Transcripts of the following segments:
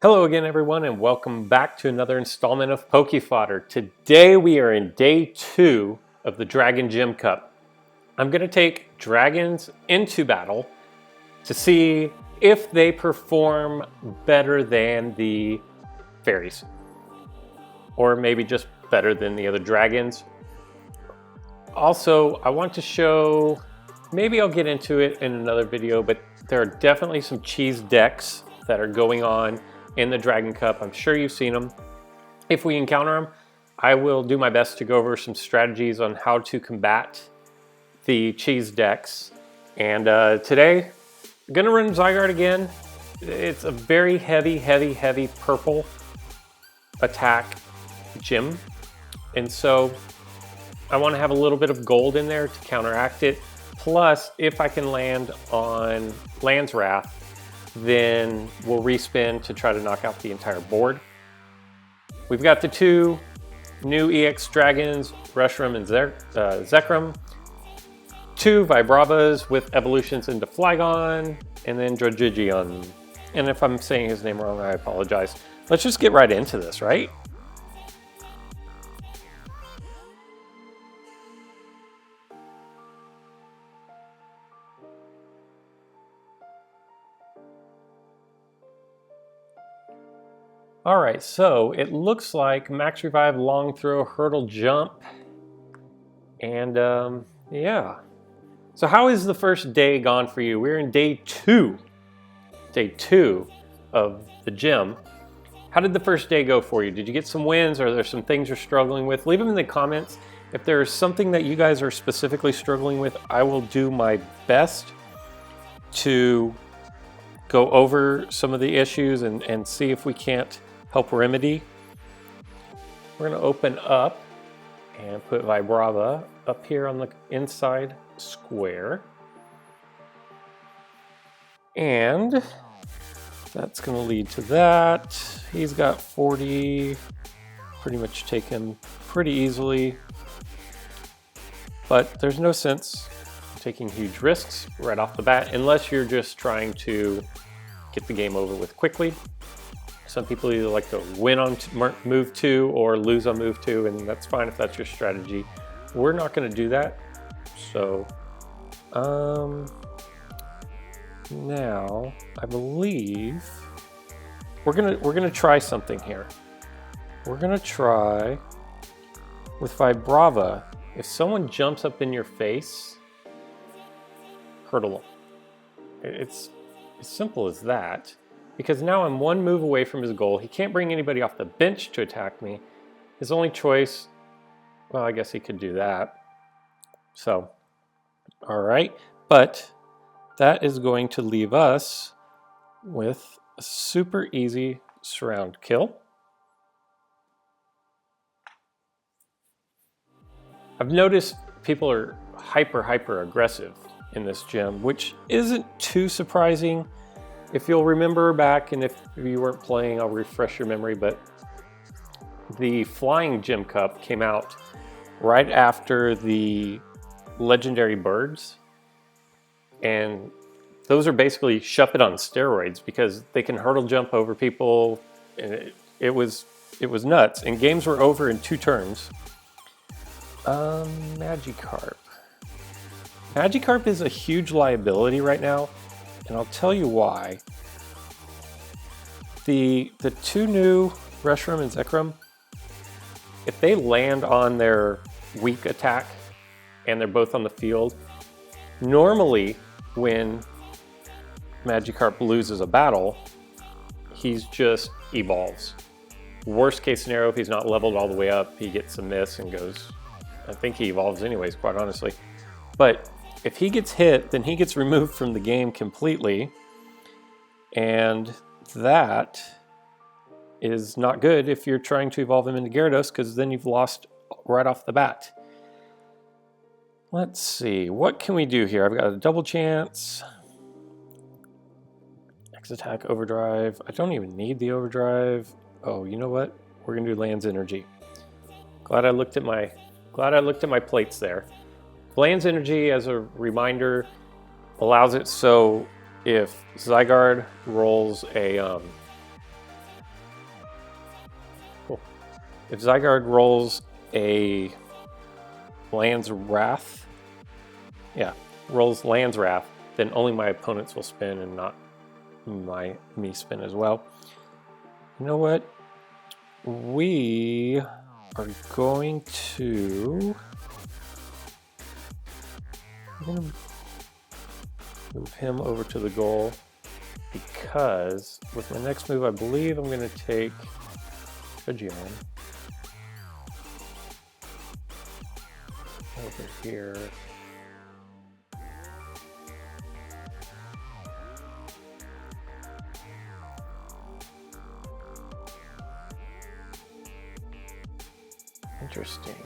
Hello again, everyone, and welcome back to another installment of Poke Fodder. Today we are in day 2 of the Dragon Gym Cup. I'm going to take dragons into battle to see if they perform better than the fairies. Or maybe just better than the other dragons. Also, I want to show, maybe I'll get into it in another video, but there are definitely some cheese decks that are going on in the Dragon Cup. I'm sure you've seen them. If we encounter them, I will do my best to go over some strategies on how to combat the cheese decks. And today, I'm gonna run Zygarde again. It's a very heavy purple attack gym. And so I wanna have a little bit of gold in there to counteract it. Plus, if I can land on Land's Wrath, then we'll respin to try to knock out the entire board. We've got the 2 new EX dragons, Reshiram and Zekrom, 2 Vibravas with evolutions into Flygon, and then Drogigion. And if I'm saying his name wrong, I apologize. Let's just get right into this, right? All right, so it looks like Max Revive, Long Throw, Hurdle Jump, and yeah. So how is the first day gone for you? We're in day 2 of the gym. How did the first day go for you? Did you get some wins? Are there some things you're struggling with? Leave them in the comments. If there's something that you guys are specifically struggling with, I will do my best to go over some of the issues and see if we can't help remedy. We're going to open up and put Vibrava up here on the inside square. And that's going to lead to that. He's got 40. Pretty much take him pretty easily. But there's no sense taking huge risks right off the bat unless you're just trying to get the game over with quickly. Some people either like to win on move 2 or lose on move 2, and that's fine if that's your strategy. We're not going to do that. So, now I believe we're gonna try something here. We're gonna try with Vibrava. If someone jumps up in your face, hurdle them. It's as simple as that. Because now I'm 1 move away from his goal. He can't bring anybody off the bench to attack me. His only choice, well, I guess he could do that. So, all right. But that is going to leave us with a super easy surround kill. I've noticed people are hyper aggressive in this gym, which isn't too surprising. If you'll remember back, and if you weren't playing, I'll refresh your memory, but the Flying Gym Cup came out right after the Legendary Birds. And those are basically Shuppet on steroids because they can hurdle jump over people. And it was nuts. And games were over in 2 turns. Magikarp. Magikarp is a huge liability right now. And I'll tell you why. The 2 new Reshiram and Zekrom, if they land on their weak attack and they're both on the field, normally when Magikarp loses a battle, he's just evolves. Worst case scenario, if he's not leveled all the way up, he gets a miss and goes, I think he evolves anyways, quite honestly. But if he gets hit, then he gets removed from the game completely. And that is not good if you're trying to evolve him into Gyarados, because then you've lost right off the bat. Let's see, what can we do here? I've got a double chance. X attack, overdrive. I don't even need the overdrive. Oh, you know what? We're gonna do Land's Energy. Glad I looked at my plates there. Land's Energy, as a reminder, allows it so if Zygarde rolls a if Zygarde rolls a Land's Wrath, rolls Land's Wrath, then only my opponents will spin and not me spin as well. You know what? We are going to move him over to the goal, because with my next move, I believe I'm going to take Flygon over here. Interesting.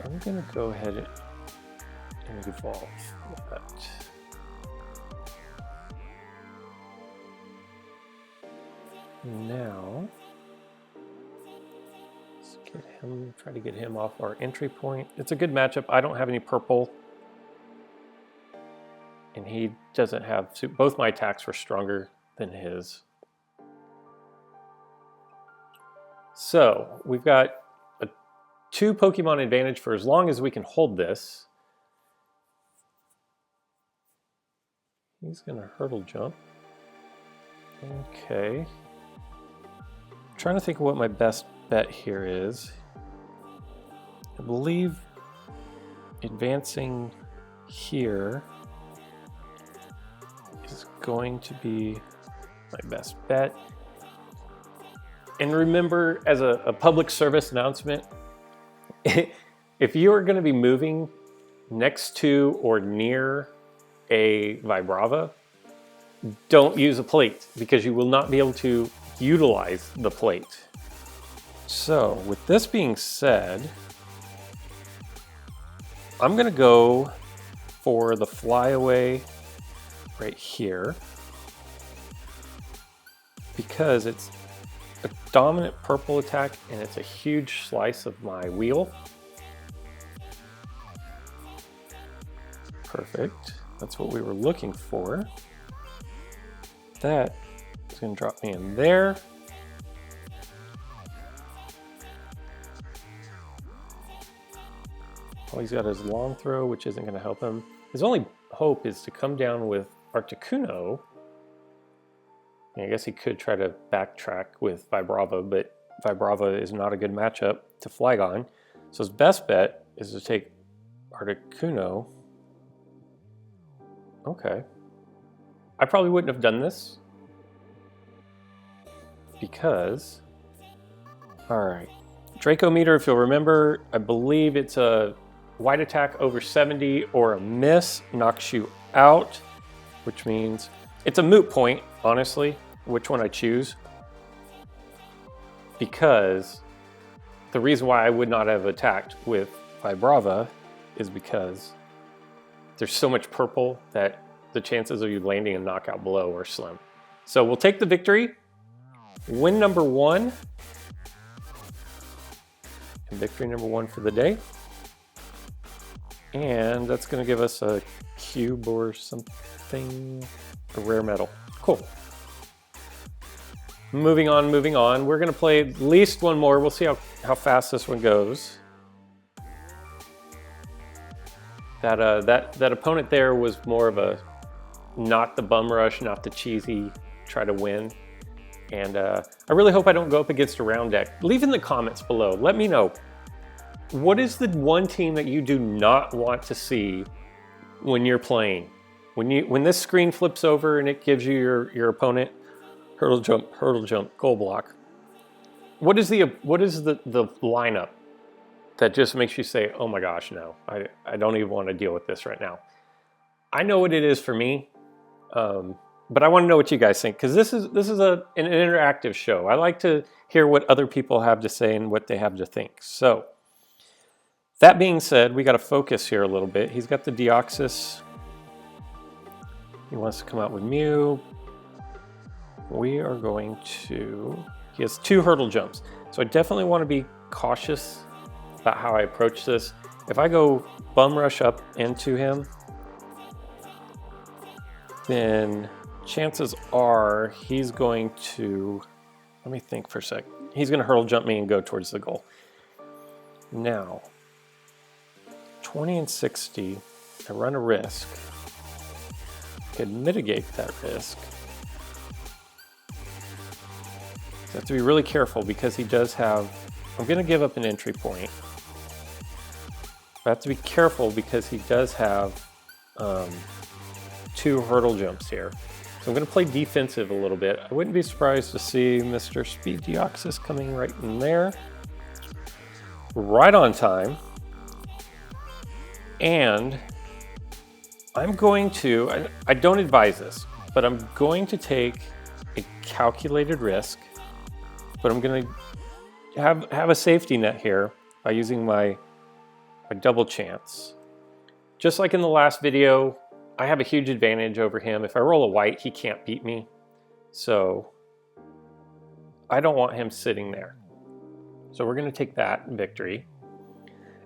I'm going to go ahead and evolve that. Now, let's get him, try to get him off our entry point. It's a good matchup. I don't have any purple, and he doesn't have, both my attacks were stronger than his. So we've got a 2 Pokemon advantage for as long as we can hold this. He's gonna hurdle jump. Okay. Trying to think of what my best bet here is. I believe advancing here is going to be my best bet. And remember, as a public service announcement, if you are going to be moving next to or near a Vibrava, don't use a plate, because you will not be able to utilize the plate. So with this being said, I'm going to go for the flyaway right here, because it's a dominant purple attack and it's a huge slice of my wheel. Perfect. That's what we were looking for. That is going to drop me in there. All he's got is long throw, which isn't going to help him. His only hope is to come down with Articuno. I guess he could try to backtrack with Vibrava, but Vibrava is not a good matchup to Flygon. So his best bet is to take Articuno. Okay. I probably wouldn't have done this, because, all right, Draco Meter, if you'll remember, I believe it's a white attack over 70 or a miss knocks you out, which means it's a moot point, honestly, which one I choose, because the reason why I would not have attacked with Vibrava is because there's so much purple that the chances of you landing a knockout blow are slim. So we'll take the victory. Win number 1. And victory number 1 for the day. And that's going to give us a cube or something, a rare metal. Cool. Moving on. We're going to play at least one more. We'll see how fast this one goes. That opponent there was more of a not the bum rush, not the cheesy try to win. And I really hope I don't go up against a round deck. Leave in the comments below. Let me know. What is the one team that you do not want to see when you're playing? When this screen flips over and it gives you your opponent hurdle jump, goal block. What is the lineup that just makes you say, oh my gosh, no, I don't even want to deal with this right now? I know what it is for me. But I want to know what you guys think, because this is an interactive show. I like to hear what other people have to say and what they have to think. So that being said, we got to focus here a little bit. He's got the Deoxys. He wants to come out with Mew. We are going to... He has 2 hurdle jumps. So I definitely want to be cautious about how I approach this. If I go bum rush up into him, then chances are he's going to, let me think for a sec. he's gonna hurdle jump me and go towards the goal. Now, 20 and 60, I run a risk. Could mitigate that risk. So I have to be really careful because he does have, I'm gonna give up an entry point. I have to be careful because he does have 2 hurdle jumps here. So I'm gonna play defensive a little bit. I wouldn't be surprised to see Mr. Speed Deoxys coming right in there. Right on time. And I'm going to, I don't advise this, but I'm going to take a calculated risk, but I'm going to have a safety net here by using my double chance. Just like in the last video, I have a huge advantage over him. If I roll a white, he can't beat me. So I don't want him sitting there. So we're going to take that victory.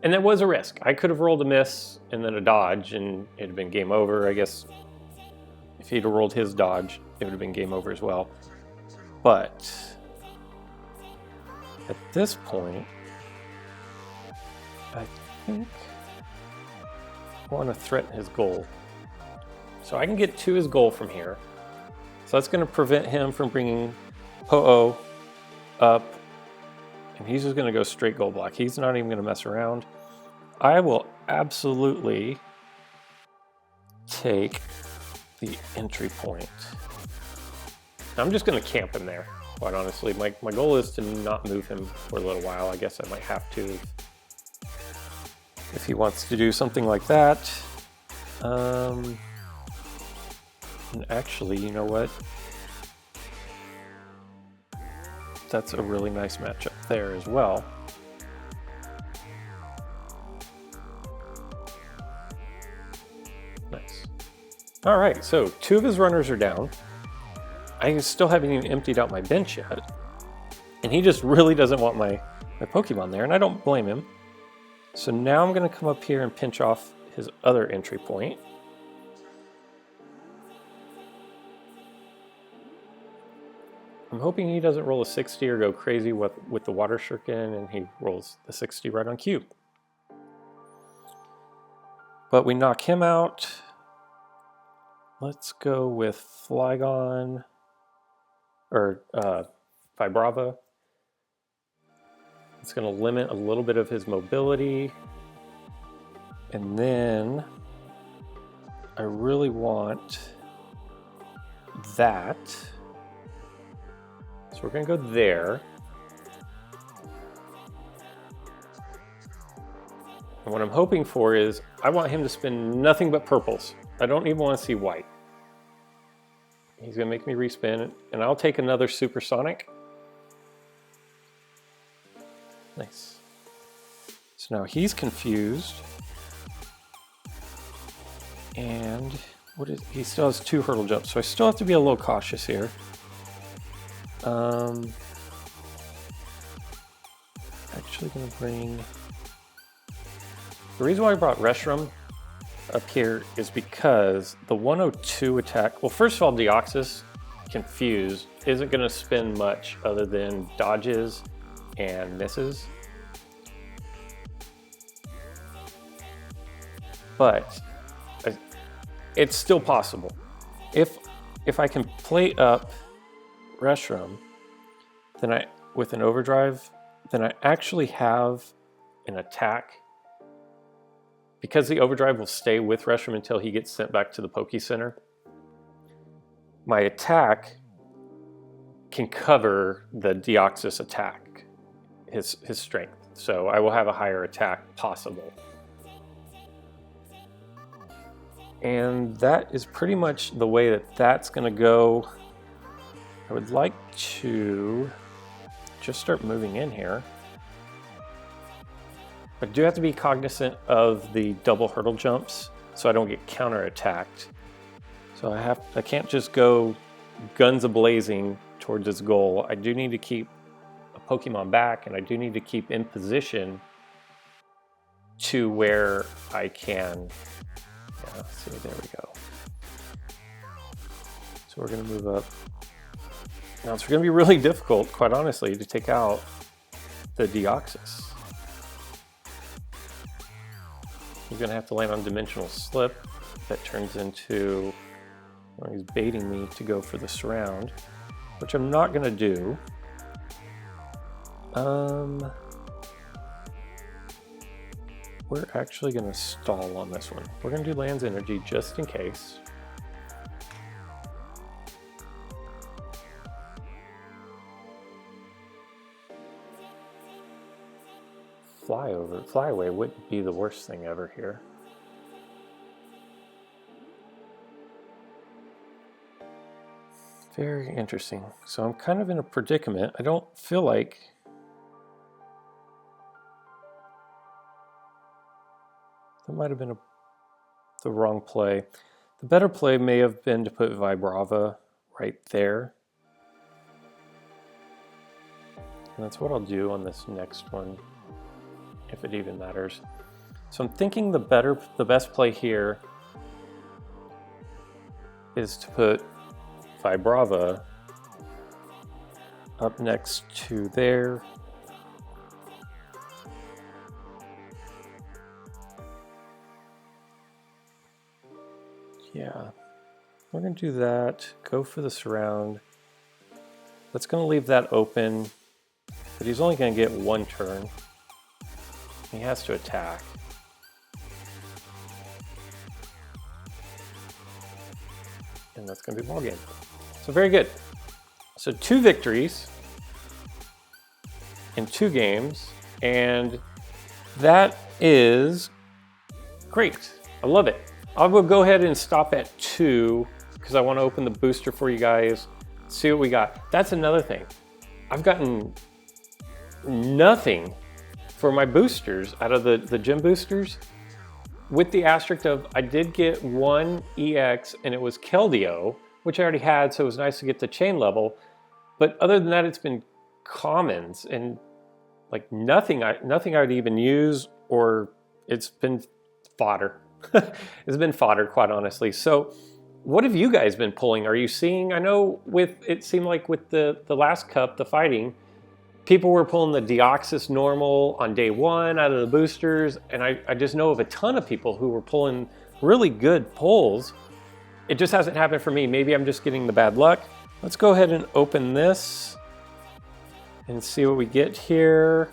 And that was a risk. I could have rolled a miss and then a dodge and it'd have been game over. I guess if he'd have rolled his dodge, it would have been game over as well. But at this point, I think I want to threaten his goal. So I can get to his goal from here. So that's going to prevent him from bringing Ho-Oh up. And he's just going to go straight goal block. He's not even going to mess around. I will absolutely take the entry point. I'm just going to camp him there, quite honestly. My goal is to not move him for a little while. I guess I might have to if he wants to do something like that. And actually, you know what? That's a really nice matchup there as well. Nice. All right, so 2 of his runners are down. I still haven't even emptied out my bench yet. And he just really doesn't want my Pokemon there, and I don't blame him. So now I'm gonna come up here and pinch off his other entry point. I'm hoping he doesn't roll a 60 or go crazy with the water shuriken and he rolls the 60 right on cue. But we knock him out. Let's go with Flygon or Vibrava. It's going to limit a little bit of his mobility. And then I really want that. So we're going to go there. And what I'm hoping for is I want him to spin nothing but purples. I don't even want to see white. He's going to make me respin, and I'll take another supersonic. Nice. So now he's confused. And he still has 2 hurdle jumps, so I still have to be a little cautious here. Actually gonna bring, the reason why I brought Reshiram up here is because the 102 attack, well, first of all, Deoxys Confused isn't gonna spin much other than dodges and misses. But it's still possible. If I can play up Reshiram, then with an overdrive, then I actually have an attack. Because the overdrive will stay with Reshiram until he gets sent back to the Poke Center, my attack can cover the Deoxys attack, his strength. So I will have a higher attack possible. And that is pretty much the way that's going to go. I would like to just start moving in here. I do have to be cognizant of the double hurdle jumps so I don't get counter-attacked. So I can't just go guns a-blazing towards his goal. I do need to keep a Pokemon back, and I do need to keep in position to where I can. Yeah, see, there we go. So we're going to move up Now it's going to be really difficult, quite honestly, to take out the Deoxys. You're going to have to land on Dimensional Slip. That turns into, well, he's baiting me to go for the surround, which I'm not going to do. We're actually going to stall on this one. We're going to do Land's Energy just in case. Fly away wouldn't be the worst thing ever here. Very interesting. So I'm kind of in a predicament. I don't feel like that might have been the wrong play. The better play may have been to put Vibrava right there. And that's what I'll do on this next one, if it even matters. So I'm thinking the best play here is to put Vibrava up next to there. Yeah, we're going to do that, go for the surround. That's going to leave that open, but he's only going to get one turn. He has to attack. And that's going to be ball game. So very good. So 2 victories in 2 games, and that is great. I love it. I will go ahead and stop at 2 because I want to open the booster for you guys, see what we got. That's another thing. I've gotten nothing for my boosters out of the gym boosters, with the asterisk of I did get 1 EX and it was Keldeo, which I already had, so it was nice to get the chain level. But other than that, it's been commons and like nothing I'd even use, or it's been fodder. It's been fodder, quite honestly. So what have you guys been pulling? Are you seeing, I know it seemed like with the last cup, the fighting, people were pulling the Deoxys normal on day 1 out of the boosters, and I just know of a ton of people who were pulling really good pulls. It just hasn't happened for me. Maybe I'm just getting the bad luck. Let's go ahead and open this and see what we get here.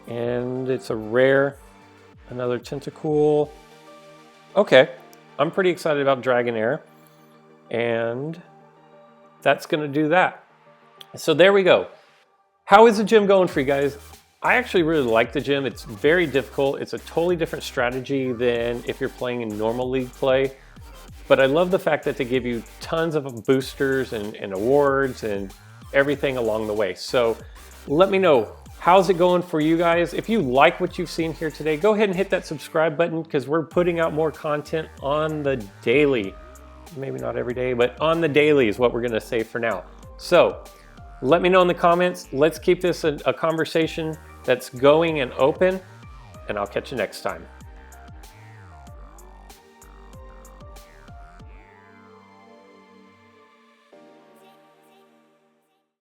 And it's a rare, another Tentacool. Okay, I'm pretty excited about Dragonair, and that's gonna do that. So there we go. How is the gym going for you guys? I actually really like the gym. It's very difficult. It's a totally different strategy than if you're playing in normal league play. But I love the fact that they give you tons of boosters and awards and everything along the way. So let me know, how's it going for you guys? If you like what you've seen here today, go ahead and hit that subscribe button, because we're putting out more content on the daily. Maybe not every day, but on the daily is what we're gonna say for now. So let me know in the comments. Let's keep this a conversation that's going and open, and I'll catch you next time.